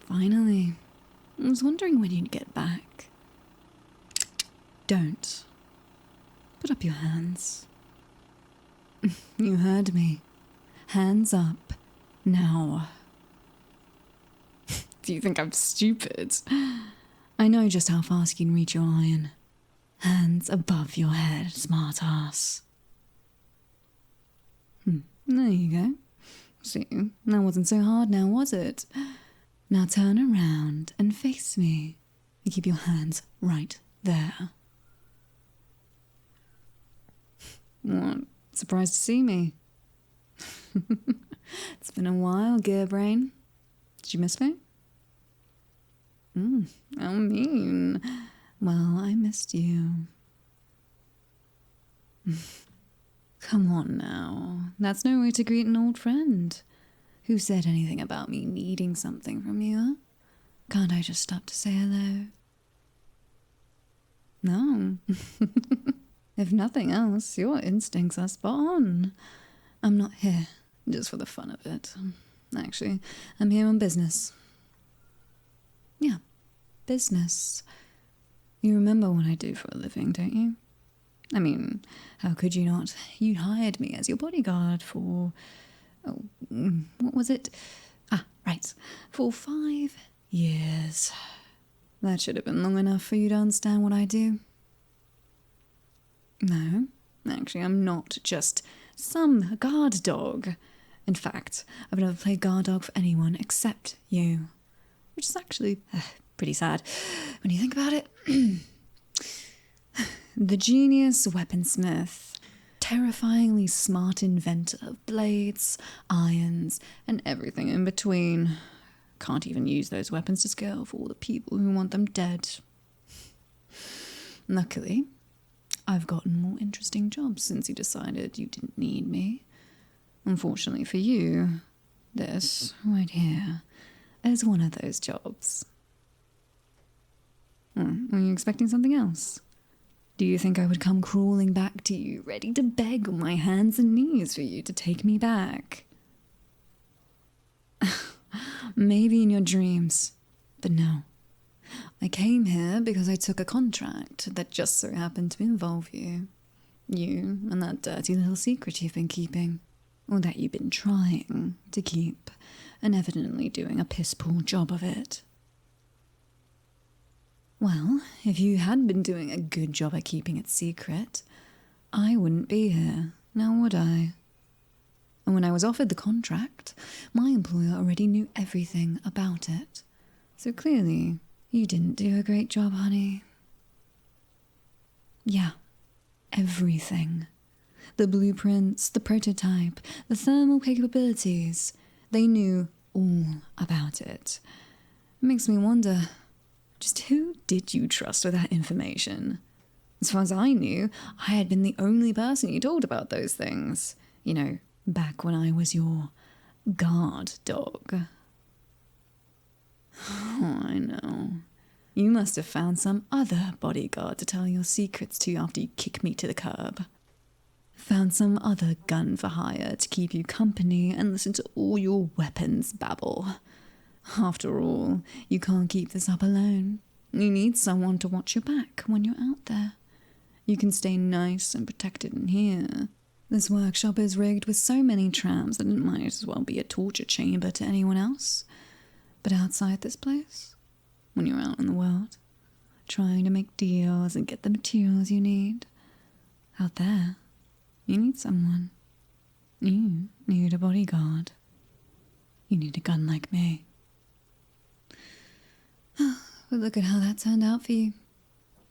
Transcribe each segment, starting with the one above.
Finally. I was wondering when you'd get back. Don't. Put up your hands. You heard me. Hands up. Now. Do you think I'm stupid? I know just how fast you can reach your iron. Hands above your head, smart ass. There you go. See, that wasn't so hard now, was it? Now turn around and face me. And keep your hands right there. What? Surprised to see me? It's been a while, Gearbrain. Did you miss me? How mean. Well, I missed you. Come on now. That's no way to greet an old friend. Who said anything about me needing something from you, huh? Can't I just stop to say hello? No. If nothing else, your instincts are spot on. I'm not here just for the fun of it. Actually, I'm here on business. Yeah, business. You remember what I do for a living, don't you? I mean, how could you not? You hired me as your bodyguard for... Oh, what was it? Ah, right. For 5 years. That should have been long enough for you to understand what I do. No, actually, I'm not just some guard dog. In fact, I've never played guard dog for anyone except you. Which is actually pretty sad when you think about it. The genius weaponsmith, terrifyingly smart inventor of blades, irons, and everything in between. Can't even use those weapons to scale for all the people who want them dead. Luckily, I've gotten more interesting jobs since you decided you didn't need me. Unfortunately for you, this right here is one of those jobs. Were you expecting something else? Do you think I would come crawling back to you, ready to beg on my hands and knees for you to take me back? Maybe in your dreams, but no. I came here because I took a contract that just so happened to involve you. You and that dirty little secret you've been keeping. Or that you've been trying to keep, and evidently doing a piss-poor job of it. Well, if you had been doing a good job at keeping it secret, I wouldn't be here, now would I? And when I was offered the contract, my employer already knew everything about it. So clearly, you didn't do a great job, honey. Yeah, everything. The blueprints, the prototype, the thermal capabilities. They knew all about it. It makes me wonder, just who did you trust with that information? As far as I knew, I had been the only person you told about those things. You know, back when I was your guard dog. Oh, I know. You must have found some other bodyguard to tell your secrets to after you kick me to the curb. Found some other gun for hire to keep you company and listen to all your weapons babble. After all, you can't keep this up alone. You need someone to watch your back when you're out there. You can stay nice and protected in here. This workshop is rigged with so many traps that it might as well be a torture chamber to anyone else. But outside this place, when you're out in the world, trying to make deals and get the materials you need, out there, you need someone. You need a bodyguard. You need a gun like me. But look at how that turned out for you.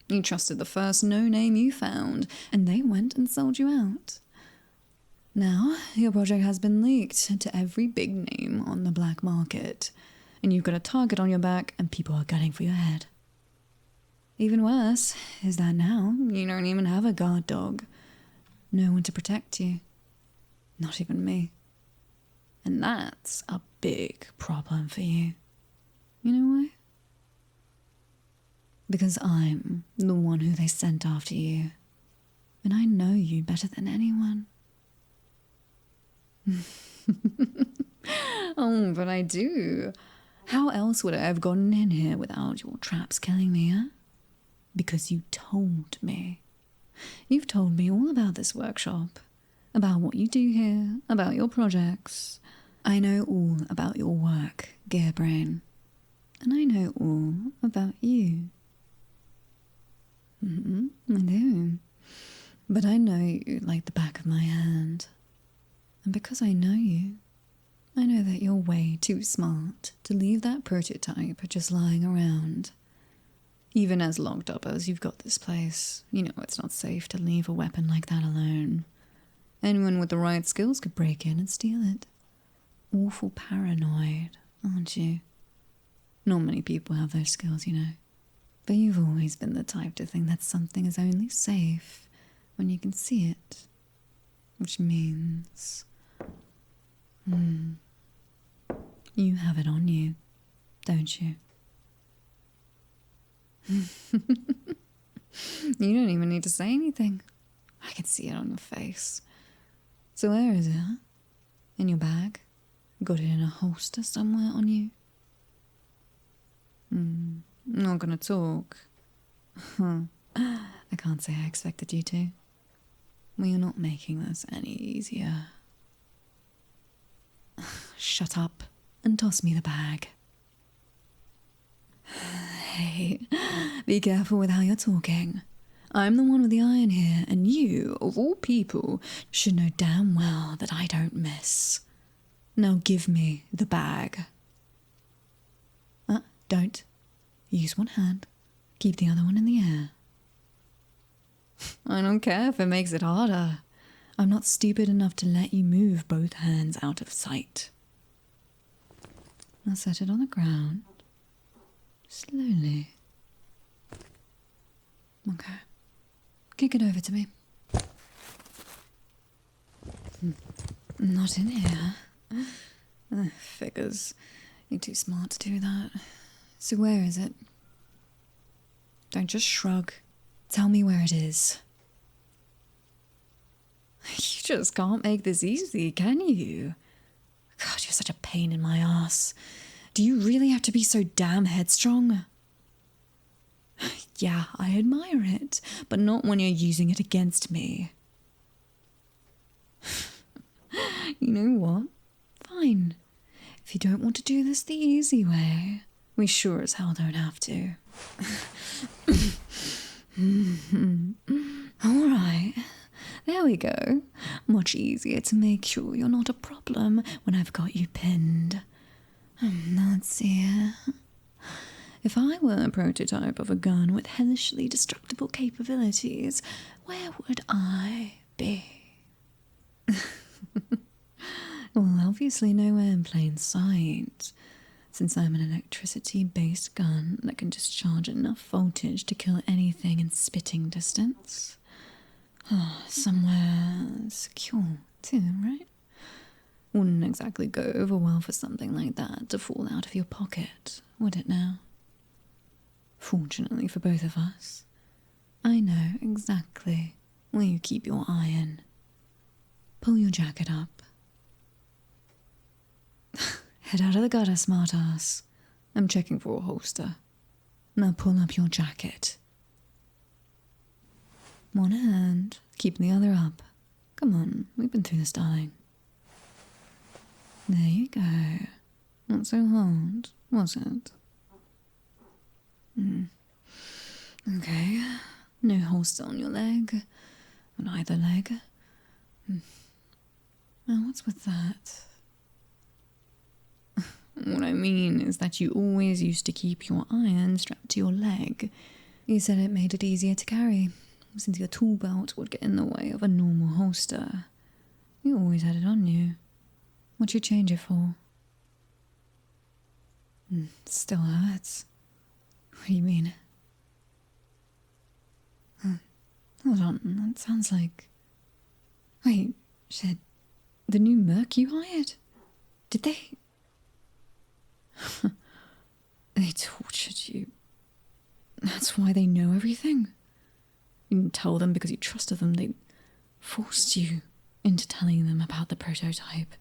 You trusted the first no-name you found, and they went and sold you out. Now, your project has been leaked to every big name on the black market, and you've got a target on your back and people are gunning for your head. Even worse is that now you don't even have a guard dog. No one to protect you. Not even me. And that's a big problem for you. You know why? Because I'm the one who they sent after you. And I know you better than anyone. Oh, but I do. How else would I have gotten in here without your traps killing me, huh? Because you told me. You've told me all about this workshop, about what you do here, about your projects. I know all about your work, Gearbrain. And I know all about you. I do. But I know you like the back of my hand. And because I know you, I know that you're way too smart to leave that prototype just lying around. Even as locked up as you've got this place, you know it's not safe to leave a weapon like that alone. Anyone with the right skills could break in and steal it. Awful paranoid, aren't you? Not many people have those skills, you know. But you've always been the type to think that something is only safe when you can see it. Which means... you have it on you, don't you? You don't even need to say anything. I can see it on your face. So where is it, huh? In your bag? Got it in a holster somewhere on you? Not gonna talk. I can't say I expected you to. Well, you're not making this any easier. Shut up and toss me the bag. Hey, be careful with how you're talking. I'm the one with the iron here, and you, of all people, should know damn well that I don't miss. Now give me the bag. Don't. Use one hand. Keep the other one in the air. I don't care if it makes it harder. I'm not stupid enough to let you move both hands out of sight. Now set it on the ground. Slowly. Okay. Kick it over to me. Not in here. Figures. You're too smart to do that. So where is it? Don't just shrug. Tell me where it is. You just can't make this easy, can you? God, you're such a pain in my ass. Do you really have to be so damn headstrong? Yeah, I admire it, but not when you're using it against me. You know what? Fine. If you don't want to do this the easy way, we sure as hell don't have to. Alright, there we go. Much easier to make sure you're not a problem when I've got you pinned. Let's see. If I were a prototype of a gun with hellishly destructible capabilities, where would I be? Well, obviously nowhere in plain sight, since I'm an electricity-based gun that can discharge enough voltage to kill anything in spitting distance. Somewhere secure, too, right? Wouldn't exactly go over well for something like that to fall out of your pocket, would it now? Fortunately for both of us, I know exactly where you keep your iron. Pull your jacket up. Head out of the gutter, smartass. I'm checking for a holster. Now pull up your jacket. One hand, keep the other up. Come on, we've been through this, darling. There you go. Not so hard, was it? Okay. No holster on your leg. On either leg. Now what's with that? What I mean is that you always used to keep your iron strapped to your leg. You said it made it easier to carry, since your tool belt would get in the way of a normal holster. You always had it on you. What'd you change it for? It still hurts. What do you mean? Hold on, that sounds like... Wait, shit. The new merc you hired? Did they... They tortured you. That's why they know everything. You didn't tell them because you trusted them. They forced you into telling them about the prototype.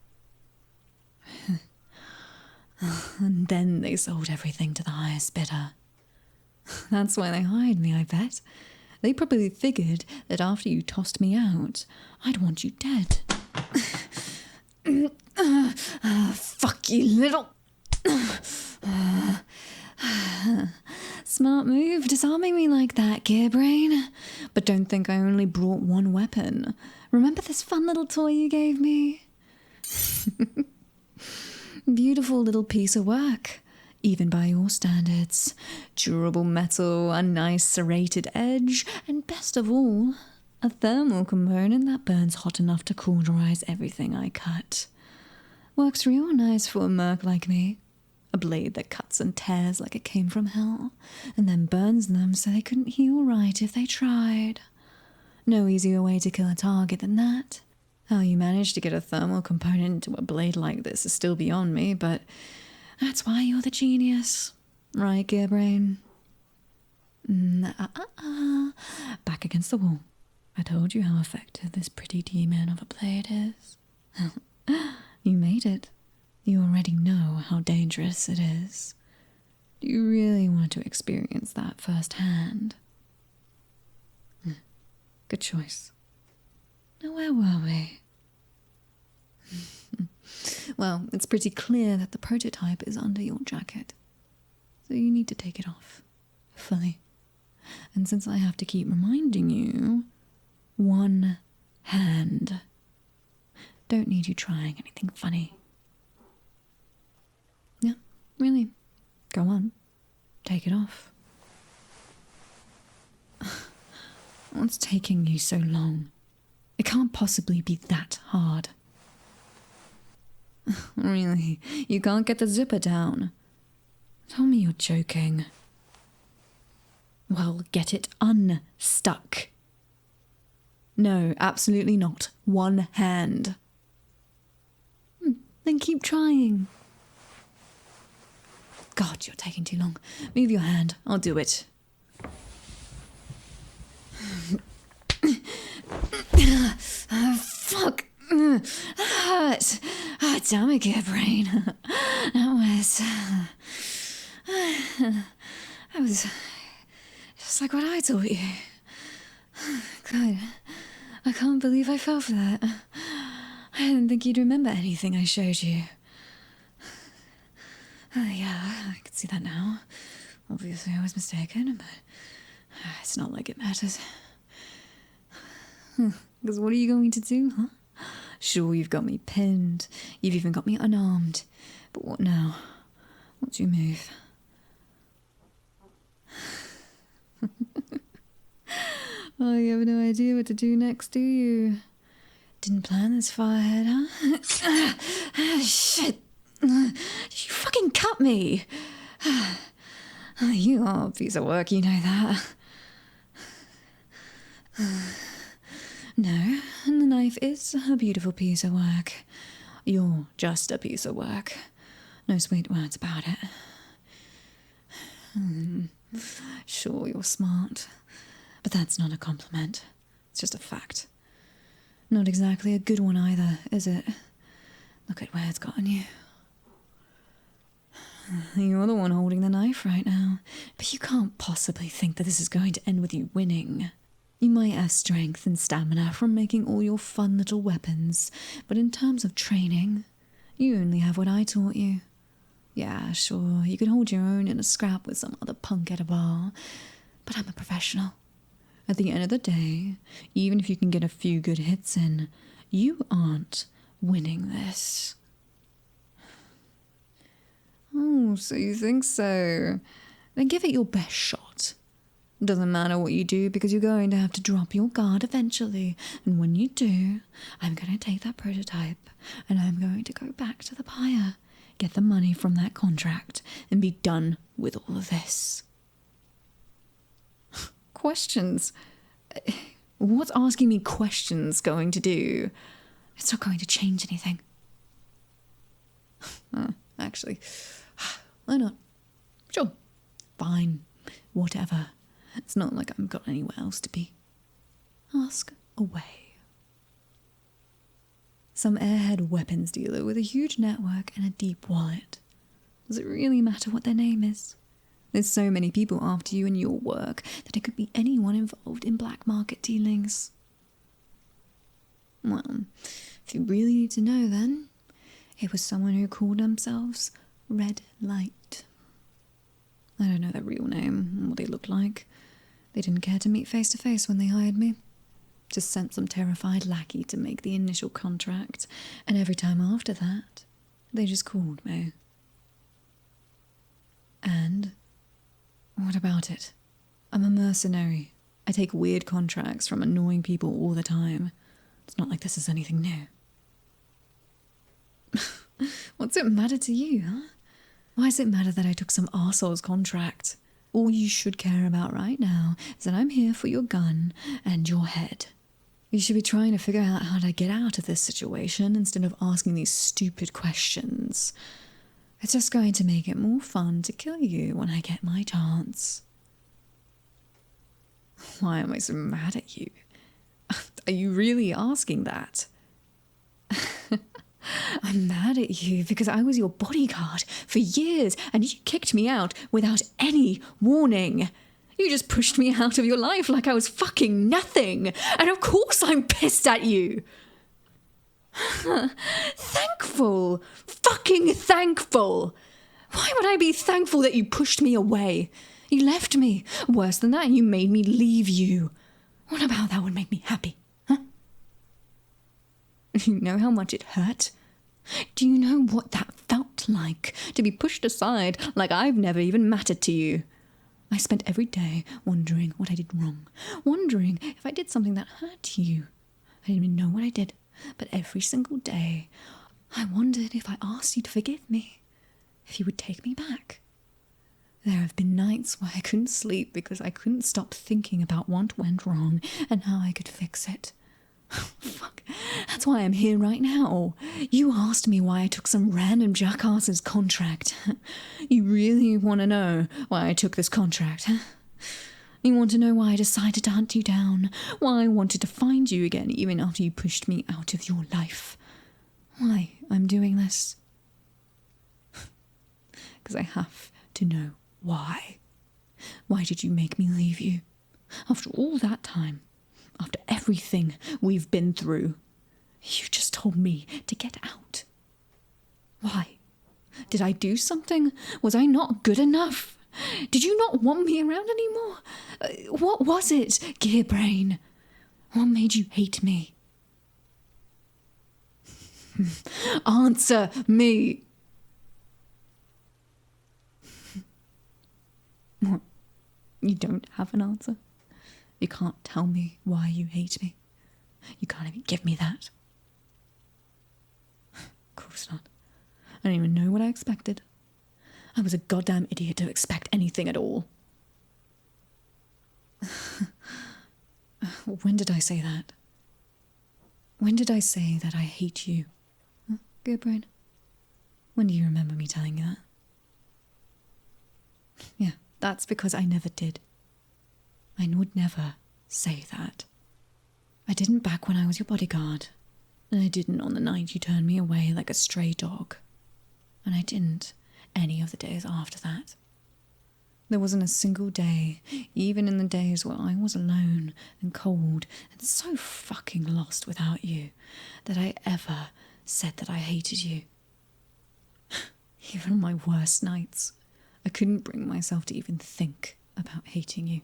And then they sold everything to the highest bidder. That's why they hired me, I bet. They probably figured that after you tossed me out, I'd want you dead. Fuck you, little... Smart move, disarming me like that, Gearbrain. But don't think I only brought one weapon. Remember this fun little toy you gave me? Beautiful little piece of work, even by your standards. Durable metal, a nice serrated edge, and best of all, a thermal component that burns hot enough to cauterize everything I cut. Works real nice for a merc like me. A blade that cuts and tears like it came from hell, and then burns them so they couldn't heal right if they tried. No easier way to kill a target than that. How you managed to get a thermal component into a blade like this is still beyond me, but that's why you're the genius. Right, Gearbrain? Back against the wall. I told you how effective this pretty demon of a blade is. You made it. You already know how dangerous it is. Do you really want to experience that firsthand? Good choice. Now, where were we? Well, it's pretty clear that the prototype is under your jacket. So you need to take it off. Fully. And since I have to keep reminding you, one hand. Don't need you trying anything funny. Yeah, really. Go on. Take it off. What's taking you so long? It can't possibly be that hard. Really? You can't get the zipper down? Tell me you're joking. Well, get it unstuck. No, absolutely not. One hand. Then keep trying. God, you're taking too long. Move your hand. I'll do it. Fuck. Hurt. Oh, damn it, Gearbrain. That was just like what I taught you. God, I can't believe I fell for that. I didn't think you'd remember anything I showed you. Yeah, I can see that now. Obviously I was mistaken, but it's not like it matters. Because what are you going to do, huh? Sure, you've got me pinned. You've even got me unarmed. But what now? What's your move? Oh, you have no idea what to do next, do you? Didn't plan this far ahead, huh? Shit! You fucking cut me! You are a piece of work, you know that. No, and the knife is a beautiful piece of work. You're just a piece of work. No sweet words about it. Sure, you're smart. But that's not a compliment. It's just a fact. Not exactly a good one either, is it? Look at where it's gotten you. You're the one holding the knife right now. But you can't possibly think that this is going to end with you winning. You might have strength and stamina from making all your fun little weapons, but in terms of training, you only have what I taught you. Yeah, sure, you could hold your own in a scrap with some other punk at a bar, but I'm a professional. At the end of the day, even if you can get a few good hits in, you aren't winning this. Oh, so you think so? Then give it your best shot. Doesn't matter what you do because you're going to have to drop your guard eventually. And when you do, I'm going to take that prototype and I'm going to go back to the buyer, get the money from that contract and be done with all of this. Questions? What's asking me questions going to do? It's not going to change anything. Actually, why not? Sure, fine, whatever. It's not like I've got anywhere else to be. Ask away. Some airhead weapons dealer with a huge network and a deep wallet. Does it really matter what their name is? There's so many people after you in your work that it could be anyone involved in black market dealings. Well, if you really need to know then, it was someone who called themselves Red Light. I don't know their real name or what they looked like. They didn't care to meet face to face when they hired me. Just sent some terrified lackey to make the initial contract, and every time after that, they just called me. And what about it? I'm a mercenary. I take weird contracts from annoying people all the time. It's not like this is anything new. What's it matter to you, huh? Why does it matter that I took some arsehole's contract? All you should care about right now is that I'm here for your gun and your head. You should be trying to figure out how to get out of this situation instead of asking these stupid questions. It's just going to make it more fun to kill you when I get my chance. Why am I so mad at you? Are you really asking that? I'm mad at you because I was your bodyguard for years and you kicked me out without any warning. You just pushed me out of your life like I was fucking nothing. And of course I'm pissed at you. Thankful. Fucking thankful. Why would I be thankful that you pushed me away? You left me. Worse than that, you made me leave you. What about that would make me happy? Huh? You know how much it hurt? Do you know what that felt like? To be pushed aside like I've never even mattered to you. I spent every day wondering what I did wrong. Wondering if I did something that hurt you. I didn't even know what I did. But every single day, I wondered if I asked you to forgive me. If you would take me back. There have been nights where I couldn't sleep because I couldn't stop thinking about what went wrong and how I could fix it. Fuck, that's why I'm here right now. You asked me why I took some random jackass's contract. You really want to know why I took this contract, huh? You want to know why I decided to hunt you down? Why I wanted to find you again even after you pushed me out of your life? Why I'm doing this? Because I have to know why. Why did you make me leave you? After all that time, after everything we've been through, you just told me to get out. Why? Did I do something? Was I not good enough? Did you not want me around anymore? What was it, Gearbrain? What made you hate me? Answer me! What? You don't have an answer? You can't tell me why you hate me? You can't even give me that? Of course not. I don't even know what I expected. I was a goddamn idiot to expect anything at all. When did I say that? When did I say that I hate you? Huh, Gearbrain? When do you remember me telling you that? Yeah, that's because I never did. I would never say that. I didn't back when I was your bodyguard. And I didn't on the night you turned me away like a stray dog. And I didn't any of the days after that. There wasn't a single day, even in the days where I was alone and cold and so fucking lost without you, that I ever said that I hated you. Even on my worst nights, I couldn't bring myself to even think about hating you.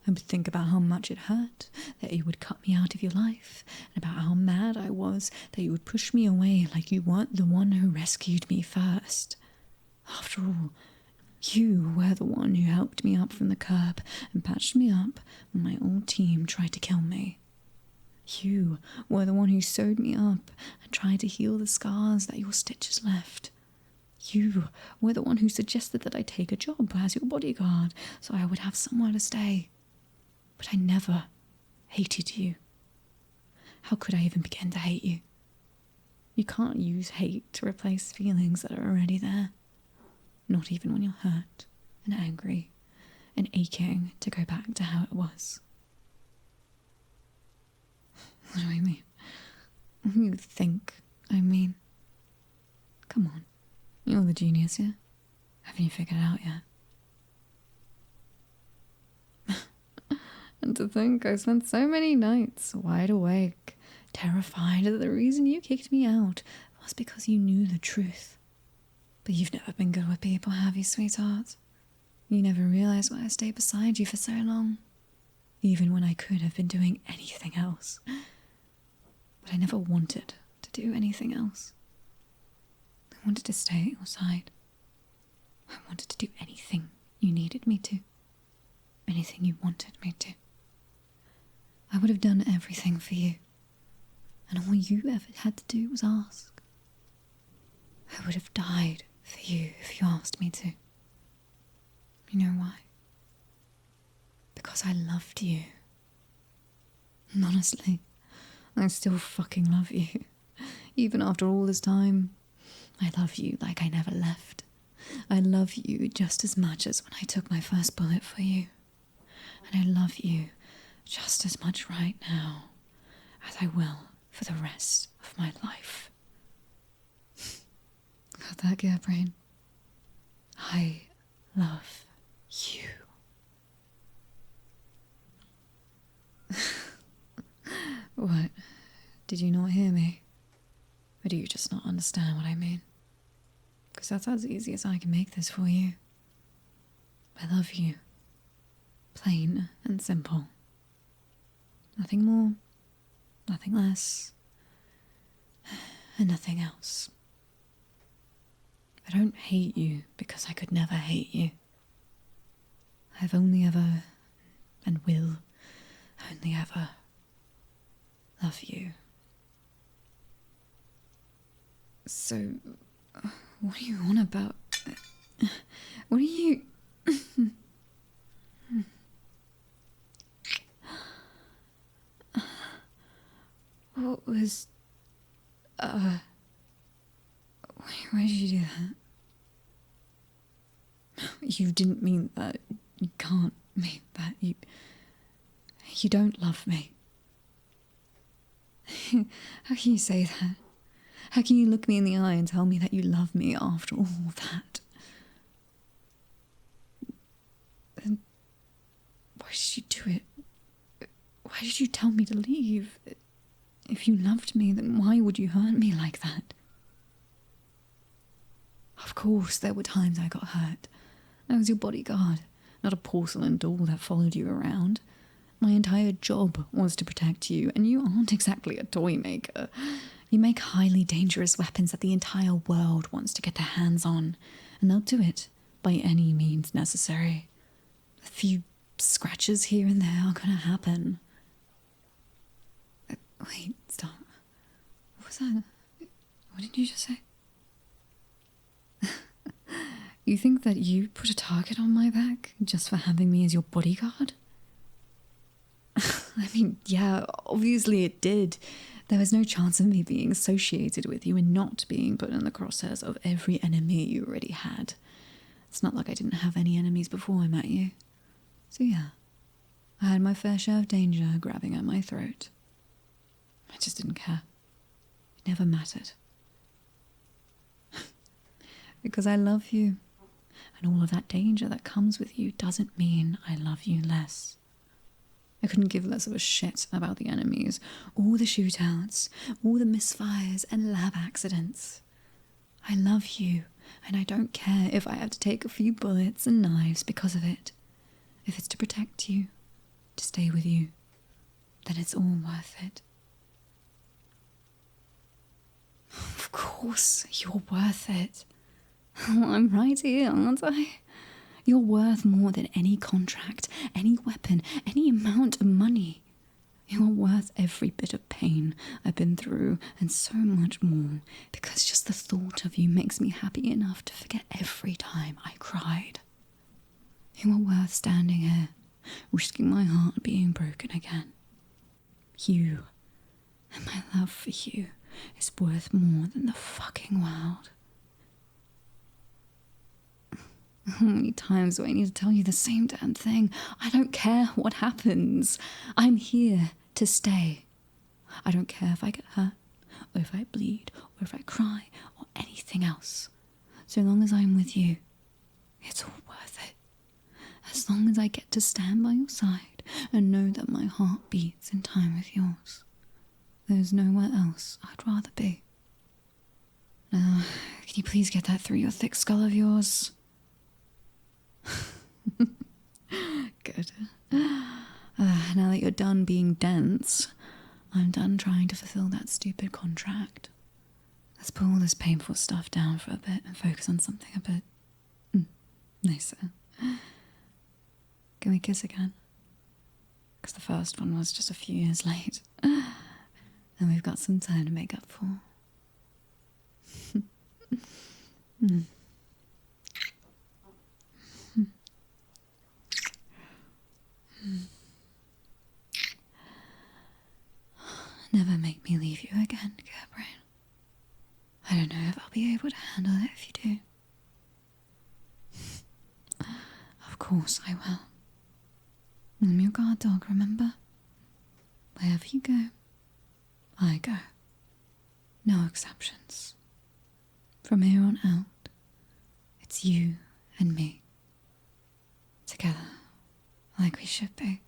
I would think about how much it hurt that you would cut me out of your life, and about how mad I was that you would push me away like you weren't the one who rescued me first. After all, you were the one who helped me up from the curb and patched me up when my old team tried to kill me. You were the one who sewed me up and tried to heal the scars that your stitches left. You were the one who suggested that I take a job as your bodyguard so I would have somewhere to stay. But I never hated you. How could I even begin to hate you? You can't use hate to replace feelings that are already there. Not even when you're hurt and angry and aching to go back to how it was. What do I mean? What do you think I mean? Come on. You're the genius, yeah? Haven't you figured it out yet? And to think I spent so many nights wide awake, terrified that the reason you kicked me out was because you knew the truth. But you've never been good with people, have you, sweetheart? You never realised why I stayed beside you for so long, even when I could have been doing anything else. But I never wanted to do anything else. I wanted to stay at your side. I wanted to do anything you needed me to. Anything you wanted me to. I would have done everything for you. And all you ever had to do was ask. I would have died for you if you asked me to. You know why? Because I loved you. And honestly, I still fucking love you. Even after all this time, I love you like I never left. I love you just as much as when I took my first bullet for you. And I love you just as much right now as I will for the rest of my life. Got that, gear brain? I love you. What? Did you not hear me? Or do you just not understand what I mean? Because that's as easy as I can make this for you. I love you. Plain and simple. Nothing more, nothing less, and nothing else. I don't hate you because I could never hate you. I've only ever, and will only ever, love you. So, what are you on about? What are you... What was... Why did you do that? You didn't mean that. You can't mean that. You don't love me. How can you say that? How can you look me in the eye and tell me that you love me after all that? And why did you do it? Why did you tell me to leave? If you loved me, then why would you hurt me like that? Of course, there were times I got hurt. I was your bodyguard, not a porcelain doll that followed you around. My entire job was to protect you, and you aren't exactly a toy maker. You make highly dangerous weapons that the entire world wants to get their hands on, and they'll do it by any means necessary. A few scratches here and there are gonna happen. Wait, stop. What was that? What did you just say? You think that you put a target on my back just for having me as your bodyguard? I mean, yeah, obviously it did. There was no chance of me being associated with you and not being put in the crosshairs of every enemy you already had. It's not like I didn't have any enemies before I met you. So yeah, I had my fair share of danger grabbing at my throat. I just didn't care. It never mattered. Because I love you. And all of that danger that comes with you doesn't mean I love you less. I couldn't give less of a shit about the enemies, all the shootouts, all the misfires and lab accidents. I love you, and I don't care if I have to take a few bullets and knives because of it. If it's to protect you, to stay with you, then it's all worth it. Of course, you're worth it. I'm right here, aren't I? You're worth more than any contract, any weapon, any amount of money. You're worth every bit of pain I've been through and so much more, because just the thought of you makes me happy enough to forget every time I cried. You are worth standing here, risking my heart being broken again. You, and my love for you, is worth more than the fucking world. How many times do I need to tell you the same damn thing? I don't care what happens. I'm here to stay. I don't care if I get hurt, or if I bleed, or if I cry, or anything else. So long as I'm with you, it's all worth it. As long as I get to stand by your side and know that my heart beats in time with yours, there's nowhere else I'd rather be. Now, can you please get that through your thick skull of yours? Good. Now that you're done being dense, I'm done trying to fulfill that stupid contract. Let's put all this painful stuff down for a bit and focus on something a bit nicer. Can we kiss again? Because the first one was just a few years late. And we've got some time to make up for. Never make me leave you again, Gabriel. I don't know if I'll be able to handle it if you do. Of course I will. I'm your guard dog, remember? Wherever you go, I go. No exceptions. From here on out, it's you and me. Together, like we should be.